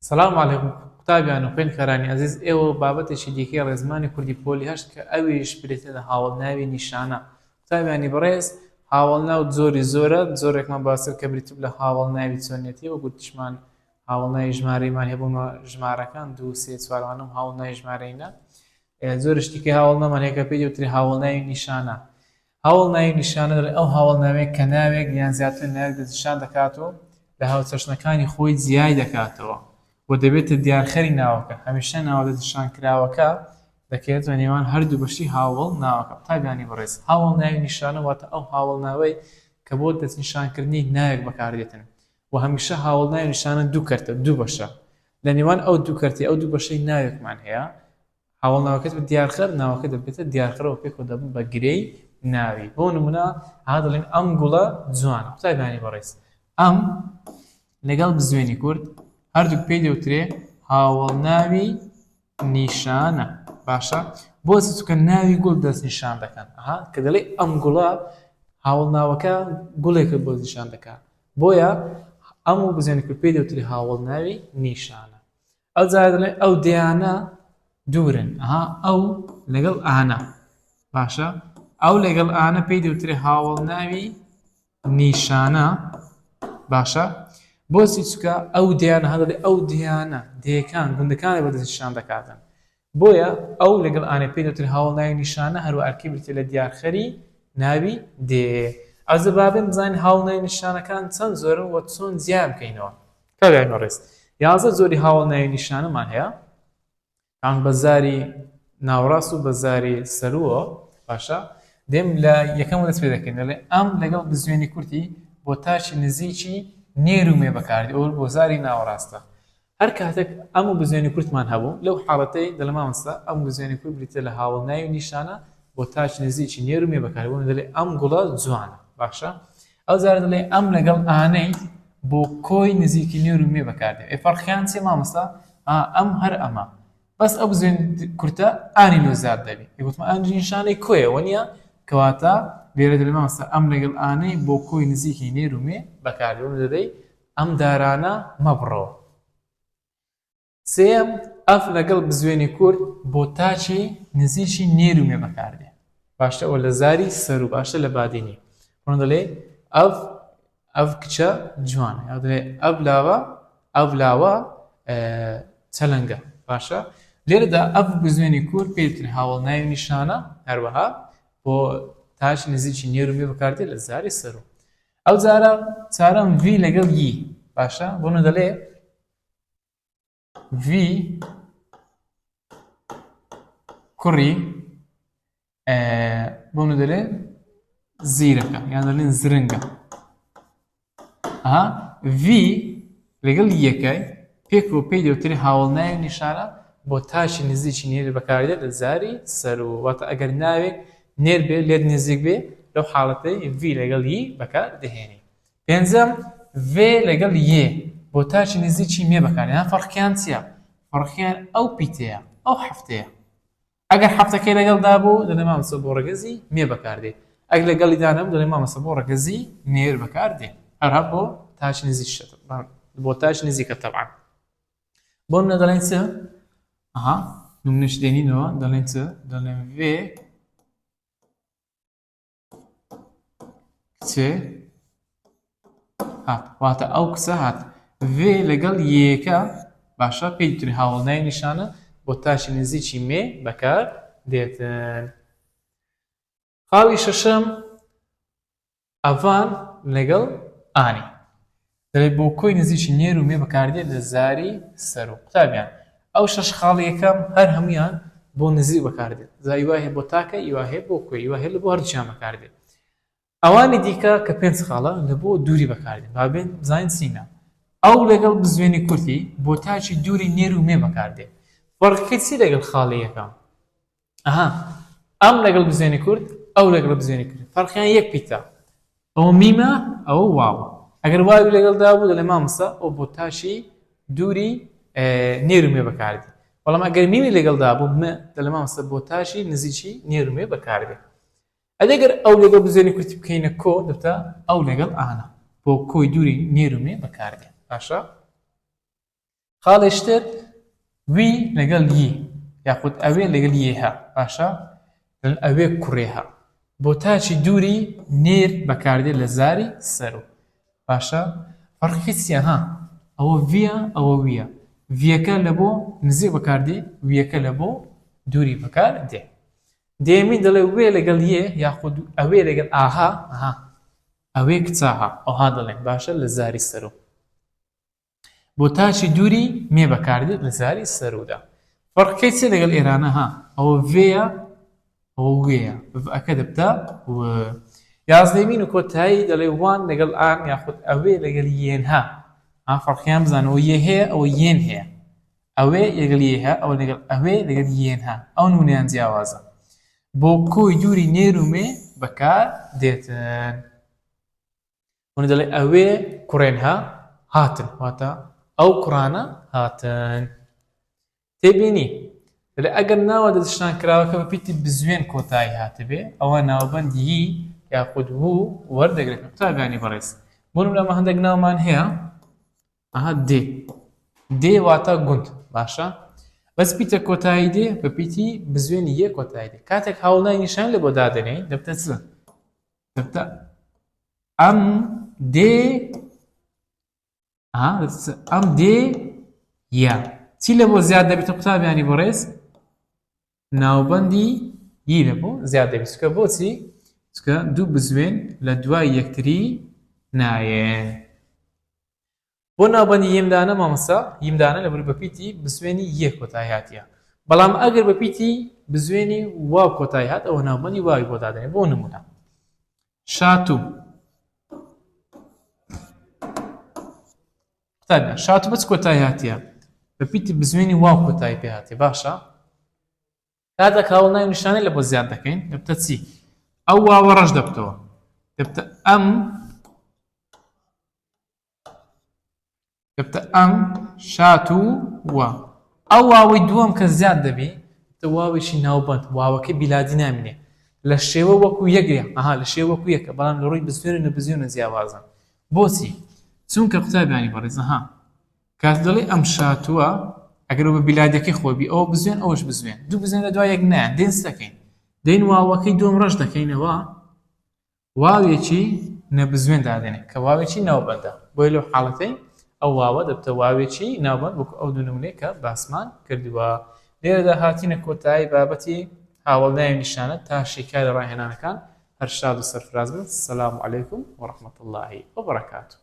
سلام علیکم قوتابیان و خوێندکارانی عەزیز ئێوە بابەتێکی دیکەی ڕێزمانی کوردی پۆلی هەشت کە ئەویش بریتە هاوڵناوی نیشانە. قوتابیانی بەڕێز هاوڵناو زۆری زۆرە زۆرێکمان باسر کە بریتب لە هاوڵناوی چۆنیەتی وەکو تشمان هاوڵناوی ژمارەیمان هەبوومە ژمارەکان 2 3 4 هاوڵناوی ژمارەینە زۆر شتێکی هاوڵنامان هەیە کە پێی دەوتری هاوڵناوی نیشانە. هاوڵناوی نیشانە ئەو هاوڵناوەیە کە ناوێک یان زیاتر ناوێک دەستنیشان دەکاتەوە لە هاوچەشنەکانی خۆی جیای دەکاتەوە و دەبێتە دیارخەری ناوەکە. هەمیشە ناوە دەستنیشانکراوەکە دەکرێتە نێوان هەردوو بەشی هاوڵ ناوەکە. قوتابیانی بەڕێز هاوڵناوی نیشانە واتە ئەو هاوڵناوەی کە بۆ دەستنیشانکردنی ناوێک بەکاردێتن و هەمیشە هاوڵناوی نیشانە دوو کەرتە دوو بەشە لە نێوان ئەو دوو کەرتی ئەو دوو بەشەی ناوێکمان هەیە هاوڵناوەکەت بە دیارخەر ناوەکە دەبێتە دیارخەرەوە پێکەوە دەبن بە گرەی ناوی. بۆ نمونە ها دەڵێن ئەم گوڵە جوانە. قوتابیانی بەڕێز ئەم لەگەڵ بزوێنی کورد هەردووک پێی دەوترێ هاوڵناوی نیشانە. باشە بۆچی چونکە ناوی گوڵ دەستنیشان دەکەن کە دەڵێ ئەم گوڵە هاوڵناوەکە گوڵێکە بۆ نیشان دەکات بۆیە ئەم و بزوێنی کورد پێی دەوتری هاوڵناوی نیشانە. ئەو جارە دەڵێ ئەو دیانە دوورن ئەو لەگەڵ ئانە. باشە ئەو لەگەڵ ئانە پێی دەوترێ هاوڵناوی نیشانە. باشە بۆچی چکە ئەو دیانە هەدەڵێ ئەو دیانە دێکان گوندەکانی بەدەستنیشان دەکاتن بۆیە ئەو لەگەڵ ئانە پێی دەوترێ هاوڵناوی نیشانە هەروە ئەرکی بریتێ لە دیارخەری ناوی دێ. ئەوزە بابێن بزانین هاوڵناوی نیشانەکان چەند زۆرن و چۆن جیا بکەینەوە. کابراینەوە ڕێز 11 زۆری هاوڵناوی نیشانەمان هەیە کان بەزاری ناوڕاست و بەزاری سەرووە. باشە دێم لە یەکەم دەست پێ دەکەین دەڵێ ئەم لەگەڵ بزوێنی کورتی بۆ تاشی نزیکی نێرومێ بەکاردی ئەو بۆ زاری ناوەڕاستە. هەر کاتێک ئەم و بزوێنی کورتمان هەبوو لەو حاڵەتەی دەڵێ مامۆستا ئەم بزوێنی کورت بریتە لە هاوڵناوی نیشانە بۆ تاش نزیکی نێرومێ بەکاری بۆ دەڵێ ئەم گوڵە جوانە. باشە ئەو جارە دەڵێ ئەم لەگەڵ ئانەی بۆ کۆی نزیکی نێرومێ بەکاردێ. فەرقیان چێ مامۆستا؟ ئەم هەر ئەمە بەس ئەو بزوێن کورتە ئانی لۆ زیاد دەبێت. یگوتمە ئەنج نیشانەی کۆیەوە نییە کەواتە لێرە دەڵێ مامۆستا ئەم لەگەڵ ئانەی بۆ کۆی نزیکی نێرومێ بەکاردێ بۆ دەدەی ئەم دارانە مەبڕۆ. سێم ئەف لەگەڵ بزوێنی کورد بۆ تاچی نزیکی نێرومێ بەکاردێ. باشتە ئەوە لە زاری سەر و باشتە لە بادینی بۆ دەڵێ ئەف کچە جوانە یا دەڵێ ئەو لاوە چەلەنگە. باشە لێرەدا ئەف بزوێنی کورد پێی دەوترێ هاوڵناوی نیشانە هەروەها بۆ تاچی نزیکی نێرومێ بەکاردێ لە زاری سەر و. ئەو جارە چارەم ڤی لەگەڵ یی. باشە بۆ دەڵێ ڤی کوڕی بۆ دەڵێ زیرەکە یان دەڵێن زرنگە. ڤی لەگەڵ یەکەی پێکەوە پێی دەوترێ هاوڵناوی نیشانە بۆ تاشی نزیکی نێر بەکاردێت لە زاری سەر و. واتە ئەگەر ناوێک نێر بێ لێر نزیک بێ لەو حاڵەتەی ڤی لەگەڵ یی بەکار دەهێنی. پێنجەم ڤێ لەگەڵ یێ بۆ تاشی نزیکی مێ بەکاردێن. فەرقیان چییە؟ فەرقیان ئەو پیتەیە ئەو هەفتەیە. ئەگەر هەفتەکەی لەگەڵدا بوو دەڵێ مامۆستا بۆ ڕەگەزی مێ بەکاردێ. ئەگەر لەگەڵی دانەبوو دەڵێ مامۆستا بۆ ڕەگەزی نێر بەکاردێ هەرها بۆ تاشی نزیک بۆ تاشی نزیکە تەبعاً. بۆ منە دەڵێن چ؟ نمونەش دێنینەوە دەڵێن چ؟ دەڵێن ڤێ کچێ هات واتە ئەو کچە هات. ڤێ لەگەڵ یەکە باشە پێی دەوترێ هاوڵناوی نیشانە بۆ تاشی نزیکی مێ بەکار دێتن. خاڵی شەشەم ئەڤان لەگەڵ ئانی دەڵێ بۆ کۆی نزیکی نێرومێ بەکاردێت لە زاری سەر و. قوتابیان ئەو شەش خاڵی یەکەم هەر هەمویان بۆ نزیک بەکاردێت. زایوا هەیە بۆ تاکە ئیوا هەیە بۆ کۆی ئیوا هەیە لە بۆ هەردووچیان بەکاردێت. ئەوانی دیکە کە پێنج خاڵە لە بۆ دووری بەکاردێت. بابێن بزانین چینە. ئەو لەگەڵ بزوێنی کورتی بۆ تاچی دووری نێرومێ بەکاردێت. فەرقی چی لەگەڵ خاڵی یەکەم؟ ئەم لەگەڵ بزوێنی کورد ئەو لەگەڵ بزوێنی کورد فەرقیان یەک پیتە. ئەوە میمە ئەوە واوە. ئەگەر واوی لەگەڵدا بوو دەڵێ مامۆستا ئەو بۆ تاشی دووری نێرومێ بەکاردێت. بەڵام ئەگەر میمی لەگەڵدا بوو دەڵێ مامۆستا بۆ تاشی نزیکی نێرومێ بەکاردێت. ئەگەر ئەو لەگەڵ بزوێنی کورتی بکەینە کۆ دەبتە ئەو لەگەڵ ئانە بۆ کۆی دووری نێرومێ بەکاردێت. باشە خاڵێشتر وی لەگەڵ یی یاخود ئەوێ لەگەڵ یێها باشە ئەوێ کوڕێها بۆ تاچی دووری نێر بەکاردێت لە زاری سەرۆ باشە فەرقی چییە ها ئەوە ڤیە ئەوە ویە ڤیەکە لە بۆ نزیک بەکاردێ ویەکە لە بۆ دووری بەکار دێ دێمی دەڵێ وێ لەگەڵ یێ یاخود ئەوێ لەگەڵ ئاها ئەوێ کچاها ئەوها دەڵێن باشە لە زاری سەرۆ بۆ تاچی دووری مێ بەکاردێت لە زاری سەرۆدا فەرقەکەی چێ لەگەڵ ئێرانە ها ئەوە ڤێیە ئەوە وێیە ئەکە دەبتا و یازدەمین و کۆتایی دەڵێ وان لەگەڵ ئان یاخود ئەوێ لەگەڵ یێنها فەرقیان بزانەوە یێ هەیە ئەوە یێن هەیە ئەوێ لەگەڵ یێها ئەوە لەگەڵ ئەوێ لەگەڵ یێنها ئەو نمونەیان جیاوازە بۆ کۆی دووری نێر و مێ بەکار دێتن ونی دەڵێ ئەوێ کوڕێنها هاتن واتە ئەو کوڕانە هاتن تێبینی دەڵێ ئەگەر ناوە دەستشان کراوەکە بەپیتی بزوێن کۆتایی هاتبێ ئەوە ناوبەندی یاخود بوو وەردەگرێت قوتابیانی بەڕێز بۆ نمونە هەندێک ناومان هەیە ئەها دێ واتە گوند باشە بەس پیتە کۆتایی دێ بەپیتی بزوێنی یە کۆتایی دێ کاتێک هاوڵنای نیشان لە بۆ دادنێ دەبتە چ دەبتە ئەم دێ ئەم دێ یا چی لە بۆ زیاد دەبێتە قوتابیانی بەڕێز ناوبەندی یی لە بۆ زیاد دەبێت چکە بۆچی چکە دوو بزوێن لە دوای یەکتری نایێن بۆ ناوبەندی یەمدانە مامەسا یەمدانە لە بەر بەپیتی بزوێنی یەک کۆتایی هاتیە بەڵام ئەگەر بەپیتی بزوێنی واو کۆتایی هات ئەوە ناوبەندی واوی بۆ دادنێ بۆ نمونە شاتوو قوتابیان شاتوو بەچ کۆتایی هاتیە بەپیتی بزوێنی واو کۆتایی پێ هاتێ باشە کاتێک هاوڵنای نیشانەی لە بۆ زیاد دەکەین دەبتە چی ئەو واوە ڕەش دەبتەوە دەبتە ئەم شاتووە ئەو واوەی دووەم کە زیاد دەبێ دەبتە واوێکی ناوبەند واوەکەی بیلادی نامینێ لە شێوە وەکو یەکێ لە شێوە وەکو یەکە بەڵام لە ڕووی بزوێن و نەبزوێنە جیاوازن بۆچی چونکە قوتابیانی بەڕێز کات دەڵێ ئەم شاتووە ئەگەر بە بیلادەکەی خۆبی ئەوە بزوێن ئەوەش بزوێن دوو بزوێن لە دوای یەک نایان دێنس دەکەین دەین واوەکەی دووەم ڕەش دەکەینەوە واوێکی نەبزوێن دادێنێ کە واوێکی ناوبەندە بۆی لەو حاڵەتەی ئەو واوە دەبتە واوێکی ناوبەند وەکو ئەو دوو نمونەیە کە باسمان کردووە لێرەدا هاتینە کۆتایی بابەتی هاوڵنای نیشانە تا شیکاری ڕاهێنانەکان هەر شاد و سەرفراز بن. سەلام عەلەیکوم وەڕەحمەتوڵڵاهی وبەرەکاتوه.